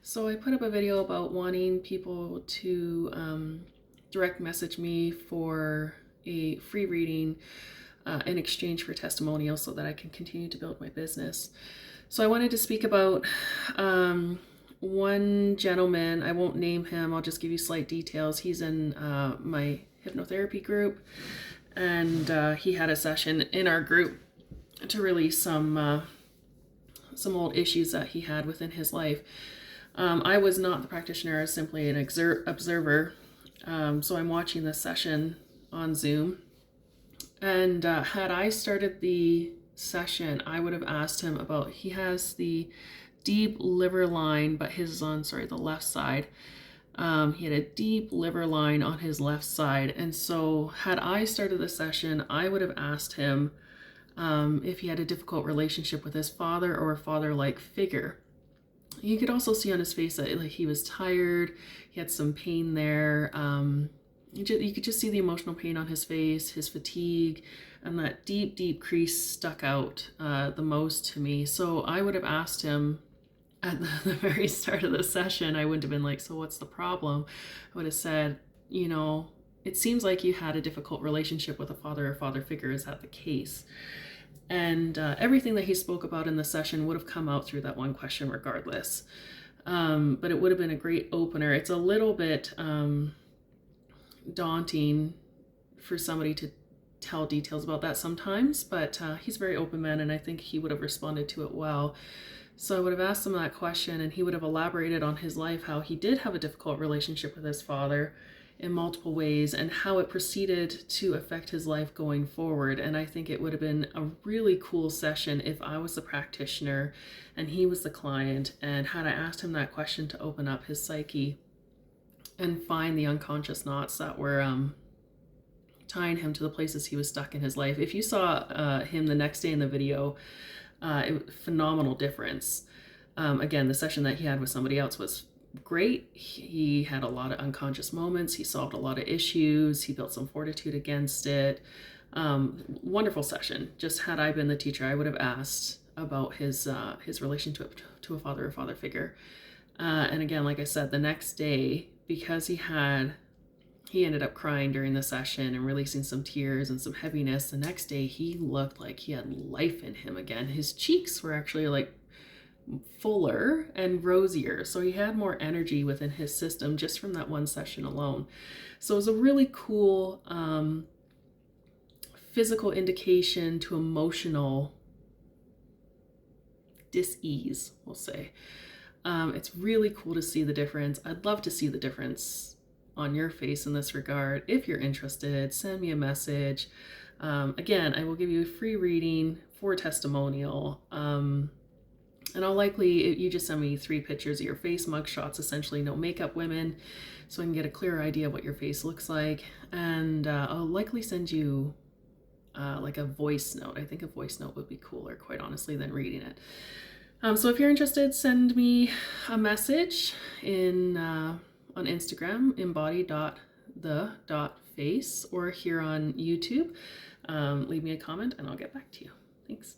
So I put up a video about wanting people to direct message me for a free reading in exchange for testimonials so that I can continue to build my business. So I wanted to speak about one gentleman. I won't name him. I'll just give you slight details. He's in my hypnotherapy group, and he had a session in our group to release some old issues that he had within his life. I was not the practitioner, I was simply an observer. So I'm watching this session on Zoom. And had I started the session, I would have asked him about, he has the deep liver line, but his is on, the left side. He had a deep liver line on his left side. And so had I started the session, I would have asked him if he had a difficult relationship with his father or a father-like figure. You could also see on his face that he was tired. He had some pain there. You could just see the emotional pain on his face, his fatigue, and that deep, deep crease stuck out the most to me. So I would have asked him at the very start of the session. I wouldn't have been like, so what's the problem? I would have said, it seems like you had a difficult relationship with a father or father figure. Is that the case? And everything that he spoke about in the session would have come out through that one question regardless. But it would have been a great opener. It's a little bit daunting for somebody to tell details about that sometimes, but he's a very open man, and I think he would have responded to it well. So I would have asked him that question, and he would have elaborated on his life, how he did have a difficult relationship with his father in multiple ways, and how it proceeded to affect his life going forward. And I think it would have been a really cool session if I was the practitioner and he was the client, and had I asked him that question to open up his psyche and find the unconscious knots that were tying him to the places he was stuck in his life. If you saw him the next day in the video, phenomenal difference. Again, the session that he had with somebody else was great. He had a lot of unconscious moments. He solved a lot of issues. He built some fortitude against it. Wonderful session. Just had I been the teacher, I would have asked about his relationship to a father or father figure. And again, like I said, the next day, because he ended up crying during the session and releasing some tears and some heaviness. The next day, he looked like he had life in him again. His cheeks were actually like fuller and rosier. So he had more energy within his system just from that one session alone. So it was a really cool physical indication to emotional dis-ease, we'll say. It's really cool to see the difference. I'd love to see the difference on your face in this regard. If you're interested, send me a message. Again, I will give you a free reading for a testimonial. And I'll likely, you just send me 3 pictures of your face, mug shots, essentially no makeup women, so I can get a clearer idea of what your face looks like. And I'll likely send you like a voice note. I think a voice note would be cooler, quite honestly, than reading it. So if you're interested, send me a message on Instagram, embody.the.face, or here on YouTube. Leave me a comment and I'll get back to you. Thanks.